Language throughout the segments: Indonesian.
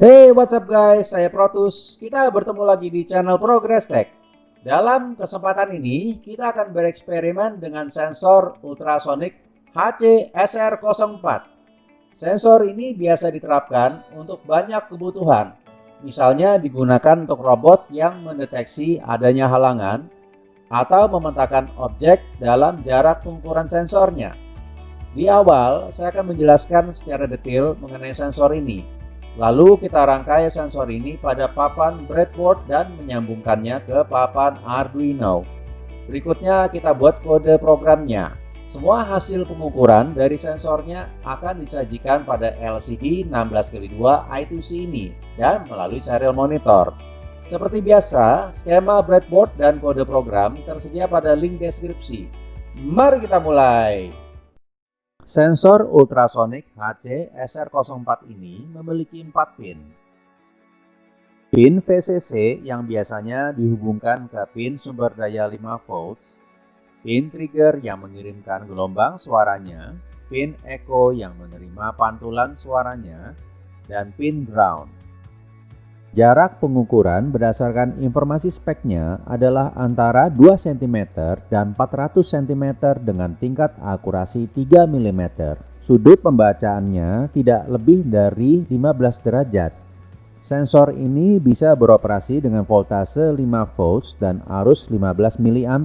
Hey, what's up guys? Saya Protus. Kita bertemu lagi di channel Progress Tech. Dalam kesempatan ini, kita akan bereksperimen dengan sensor ultrasonic HC-SR04. Sensor ini biasa diterapkan untuk banyak kebutuhan. Misalnya digunakan untuk robot yang mendeteksi adanya halangan atau memetakan objek dalam jarak pengukuran sensornya. Di awal, saya akan menjelaskan secara detail mengenai sensor ini. Lalu kita rangkai sensor ini pada papan breadboard dan menyambungkannya ke papan Arduino. Berikutnya kita buat kode programnya. Semua hasil pengukuran dari sensornya akan disajikan pada LCD 16x2 I2C ini dan melalui serial monitor. Seperti biasa, skema breadboard dan kode program tersedia pada link deskripsi. Mari kita mulai! Sensor ultrasonic HC-SR04 ini memiliki 4 pin. Pin VCC yang biasanya dihubungkan ke pin sumber daya 5 volts, pin trigger yang mengirimkan gelombang suaranya, pin echo yang menerima pantulan suaranya, dan pin ground. Jarak pengukuran berdasarkan informasi speknya adalah antara 2 cm dan 400 cm dengan tingkat akurasi 3 mm. Sudut pembacaannya tidak lebih dari 15 derajat. Sensor ini bisa beroperasi dengan voltase 5 volts dan arus 15 mA.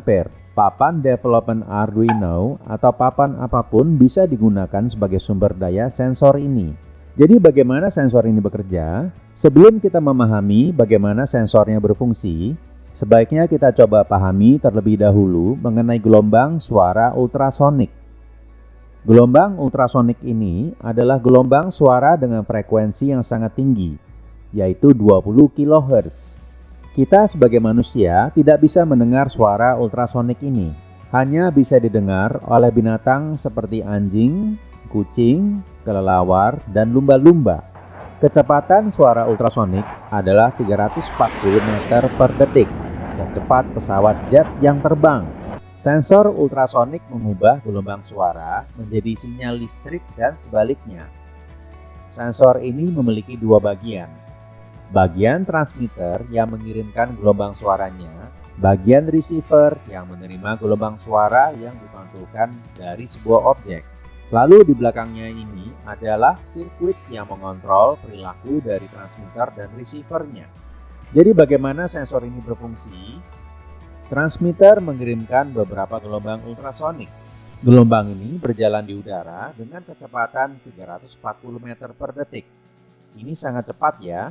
Papan development Arduino atau papan apapun bisa digunakan sebagai sumber daya sensor ini. Jadi bagaimana sensor ini bekerja? Sebelum kita memahami bagaimana sensornya berfungsi, sebaiknya kita coba pahami terlebih dahulu mengenai gelombang suara ultrasonik. Gelombang ultrasonik ini adalah gelombang suara dengan frekuensi yang sangat tinggi, yaitu 20 kHz. Kita sebagai manusia tidak bisa mendengar suara ultrasonik ini. Hanya bisa didengar oleh binatang seperti anjing, kucing, kelelawar, dan lumba-lumba. Kecepatan suara ultrasonik adalah 340 meter per detik, secepat pesawat jet yang terbang. Sensor ultrasonik mengubah gelombang suara menjadi sinyal listrik dan sebaliknya. Sensor ini memiliki dua bagian. Bagian transmitter yang mengirimkan gelombang suaranya, bagian receiver yang menerima gelombang suara yang dipantulkan dari sebuah objek. Lalu di belakangnya ini adalah sirkuit yang mengontrol perilaku dari transmitter dan receivernya. Jadi bagaimana sensor ini berfungsi? Transmitter mengirimkan beberapa gelombang ultrasonik. Gelombang ini berjalan di udara dengan kecepatan 340 meter per detik. Ini sangat cepat ya.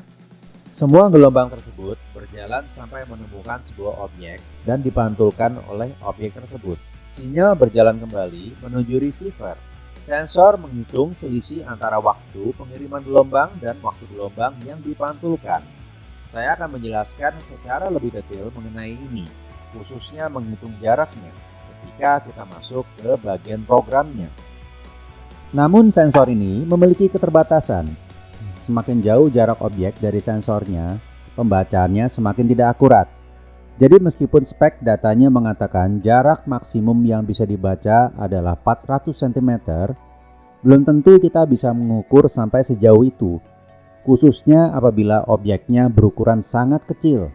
Semua gelombang tersebut berjalan sampai menemukan sebuah objek dan dipantulkan oleh objek tersebut. Sinyal berjalan kembali menuju receiver. Sensor menghitung selisih antara waktu pengiriman gelombang dan waktu gelombang yang dipantulkan. Saya akan menjelaskan secara lebih detail mengenai ini, khususnya menghitung jaraknya ketika kita masuk ke bagian programnya. Namun sensor ini memiliki keterbatasan. Semakin jauh jarak objek dari sensornya, pembacaannya semakin tidak akurat. Jadi meskipun spek datanya mengatakan jarak maksimum yang bisa dibaca adalah 400 cm, belum tentu kita bisa mengukur sampai sejauh itu, khususnya apabila objeknya berukuran sangat kecil.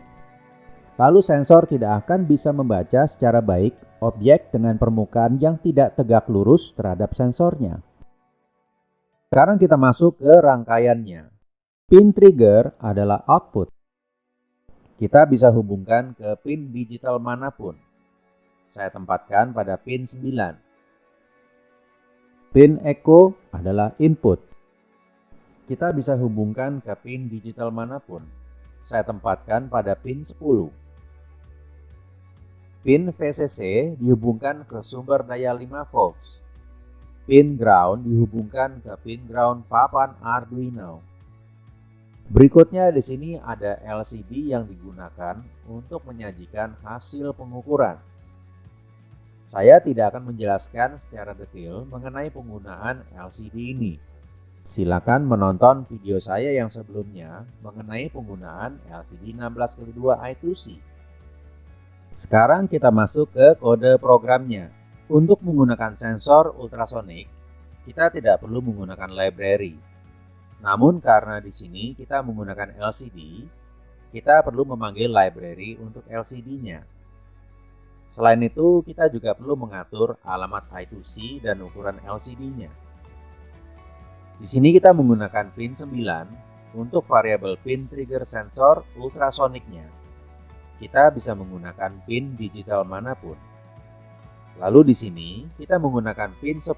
Lalu sensor tidak akan bisa membaca secara baik objek dengan permukaan yang tidak tegak lurus terhadap sensornya. Sekarang kita masuk ke rangkaiannya. Pin trigger adalah output. Kita bisa hubungkan ke pin digital manapun. Saya tempatkan pada pin 9. Pin echo adalah input. Kita bisa hubungkan ke pin digital manapun. Saya tempatkan pada pin 10. Pin VCC dihubungkan ke sumber daya 5 volts. Pin ground dihubungkan ke pin ground papan Arduino. Berikutnya di sini ada LCD yang digunakan untuk menyajikan hasil pengukuran. Saya tidak akan menjelaskan secara detail mengenai penggunaan LCD ini. Silakan menonton video saya yang sebelumnya mengenai penggunaan LCD 16x2 I2C. Sekarang kita masuk ke kode programnya. Untuk menggunakan sensor ultrasonik, kita tidak perlu menggunakan library. Namun karena di sini kita menggunakan LCD, kita perlu memanggil library untuk LCD-nya. Selain itu, kita juga perlu mengatur alamat I2C dan ukuran LCD-nya. Di sini kita menggunakan pin 9 untuk variabel pin trigger sensor ultrasoniknya. Kita bisa menggunakan pin digital manapun. Lalu di sini kita menggunakan pin 10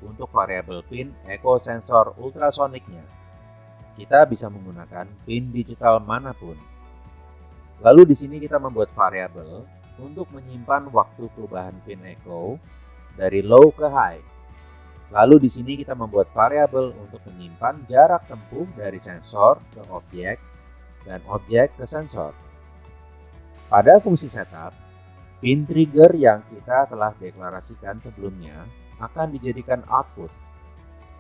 untuk variabel pin echo sensor ultrasoniknya. Kita bisa menggunakan pin digital manapun. Lalu di sini kita membuat variabel untuk menyimpan waktu perubahan pin echo dari low ke high. Lalu di sini kita membuat variabel untuk menyimpan jarak tempuh dari sensor ke objek dan objek ke sensor. Pada fungsi setup, pin trigger yang kita telah deklarasikan sebelumnya akan dijadikan output.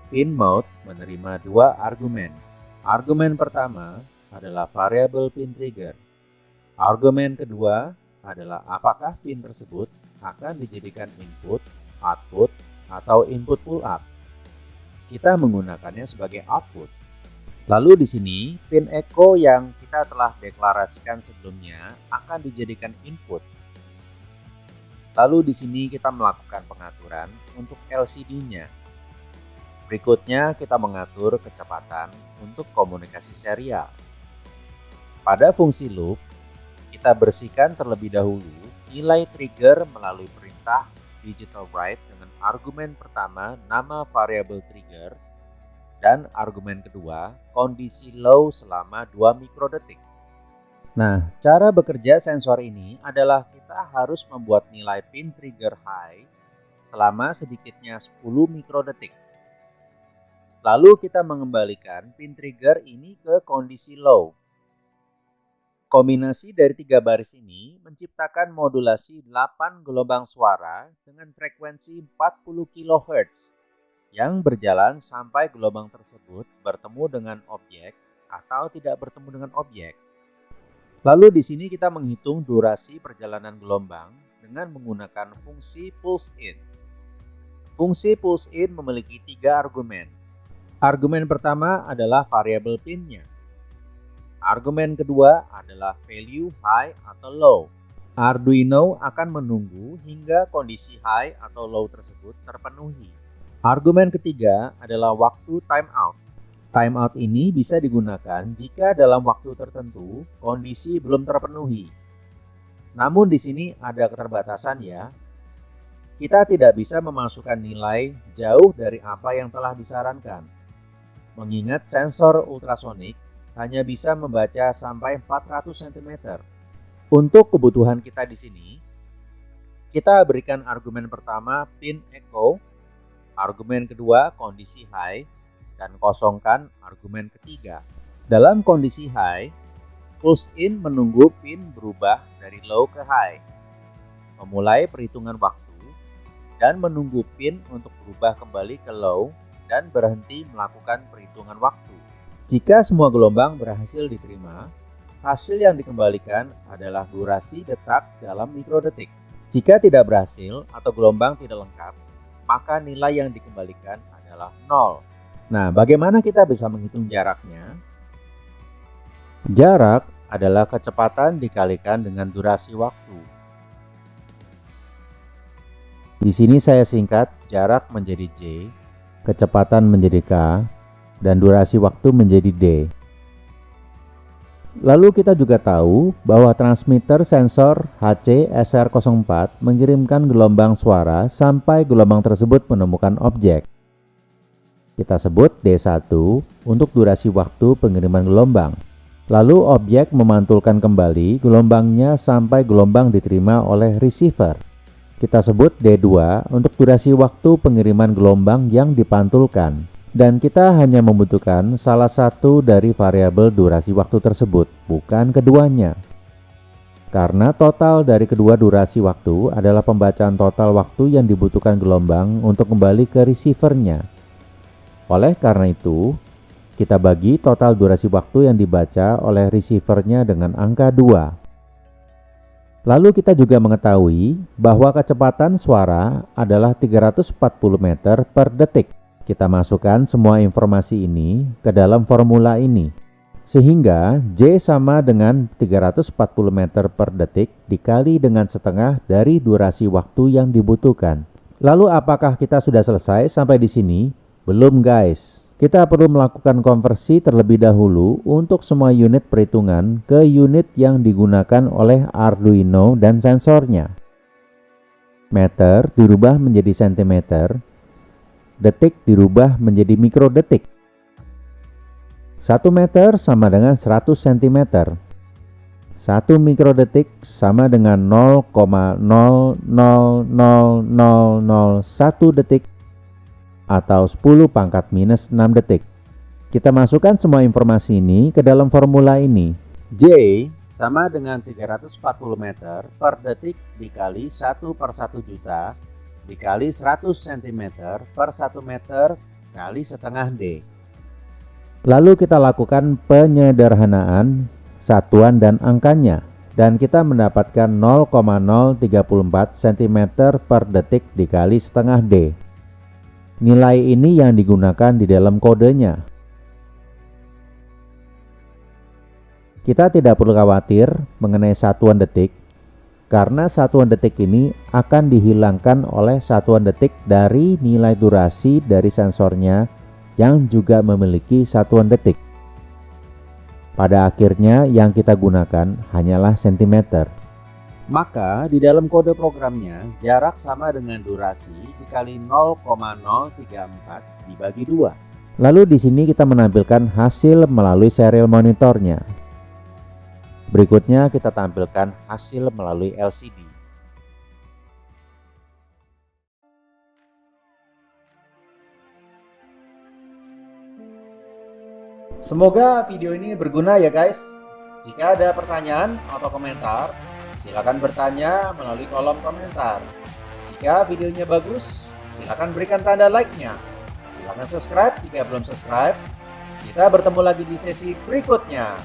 Pin mode menerima dua argumen. Argumen pertama adalah variabel pin trigger. Argumen kedua adalah apakah pin tersebut akan dijadikan input, output, atau input pull up. Kita menggunakannya sebagai output. Lalu di sini pin echo yang kita telah deklarasikan sebelumnya akan dijadikan input. Lalu di sini kita melakukan pengaturan untuk LCD-nya. Berikutnya kita mengatur kecepatan untuk komunikasi serial. Pada fungsi loop, kita bersihkan terlebih dahulu nilai trigger melalui perintah digital write dengan argumen pertama nama variabel trigger dan argumen kedua kondisi low selama 2 mikrodetik. Nah, cara bekerja sensor ini adalah kita harus membuat nilai pin trigger high selama sedikitnya 10 mikrodetik. Lalu kita mengembalikan pin trigger ini ke kondisi low. Kombinasi dari 3 baris ini menciptakan modulasi 8 gelombang suara dengan frekuensi 40 kHz yang berjalan sampai gelombang tersebut bertemu dengan objek atau tidak bertemu dengan objek. Lalu di sini kita menghitung durasi perjalanan gelombang dengan menggunakan fungsi pulse in. Fungsi pulse in memiliki 3 argumen. Argumen pertama adalah variabel pinnya. Argumen kedua adalah value high atau low. Arduino akan menunggu hingga kondisi high atau low tersebut terpenuhi. Argumen ketiga adalah waktu timeout. Timeout ini bisa digunakan jika dalam waktu tertentu kondisi belum terpenuhi. Namun di sini ada keterbatasan ya. Kita tidak bisa memasukkan nilai jauh dari apa yang telah disarankan. Mengingat sensor ultrasonik hanya bisa membaca sampai 400 cm. Untuk kebutuhan kita di sini, kita berikan argumen pertama pin echo, argumen kedua kondisi high, dan kosongkan argumen ketiga. Dalam kondisi high, pulse in menunggu pin berubah dari low ke high, memulai perhitungan waktu, dan menunggu pin untuk berubah kembali ke low dan berhenti melakukan perhitungan waktu. Jika semua gelombang berhasil diterima, hasil yang dikembalikan adalah durasi detak dalam mikrodetik. Jika tidak berhasil atau gelombang tidak lengkap, maka nilai yang dikembalikan adalah 0. Nah, bagaimana kita bisa menghitung jaraknya? Jarak adalah kecepatan dikalikan dengan durasi waktu. Di sini saya singkat jarak menjadi J, kecepatan menjadi K, dan durasi waktu menjadi D. Lalu kita juga tahu bahwa transmitter sensor HC-SR04 mengirimkan gelombang suara sampai gelombang tersebut menemukan objek. Kita sebut D1 untuk durasi waktu pengiriman gelombang. Lalu objek memantulkan kembali gelombangnya sampai gelombang diterima oleh receiver. Kita sebut D2 untuk durasi waktu pengiriman gelombang yang dipantulkan. Dan kita hanya membutuhkan salah satu dari variabel durasi waktu tersebut, bukan keduanya. Karena total dari kedua durasi waktu adalah pembacaan total waktu yang dibutuhkan gelombang untuk kembali ke receivernya. Oleh karena itu, kita bagi total durasi waktu yang dibaca oleh receivernya dengan angka 2. Lalu kita juga mengetahui bahwa kecepatan suara adalah 340 meter per detik. Kita masukkan semua informasi ini ke dalam formula ini. Sehingga J sama dengan 340 meter per detik dikali dengan setengah dari durasi waktu yang dibutuhkan. Lalu apakah kita sudah selesai sampai di sini? Belum guys. Kita perlu melakukan konversi terlebih dahulu untuk semua unit perhitungan ke unit yang digunakan oleh Arduino dan sensornya. Meter dirubah menjadi sentimeter, detik dirubah menjadi mikrodetik. 1 meter sama dengan 100 cm. 1 mikrodetik sama dengan 0,000001 detik atau 10 pangkat minus 6 detik. Kita masukkan semua informasi ini ke dalam formula ini. J sama dengan 340 meter per detik dikali 1 per 1 juta dikali 100 cm per 1 meter kali setengah D. Lalu kita lakukan penyederhanaan satuan dan angkanya, dan kita mendapatkan 0,034 cm per detik dikali setengah D. Nilai ini yang digunakan di dalam kodenya. Kita tidak perlu khawatir mengenai satuan detik, karena satuan detik ini akan dihilangkan oleh satuan detik dari nilai durasi dari sensornya yang juga memiliki satuan detik. Pada akhirnya yang kita gunakan hanyalah sentimeter. Maka di dalam kode programnya jarak sama dengan durasi dikali 0,034 dibagi 2. Lalu di sini kita menampilkan hasil melalui serial monitornya. Berikutnya kita tampilkan hasil melalui LCD. Semoga video ini berguna ya guys. Jika ada pertanyaan atau komentar, silakan bertanya melalui kolom komentar. Jika videonya bagus, silakan berikan tanda like-nya. Silakan subscribe jika belum subscribe. Kita bertemu lagi di sesi berikutnya.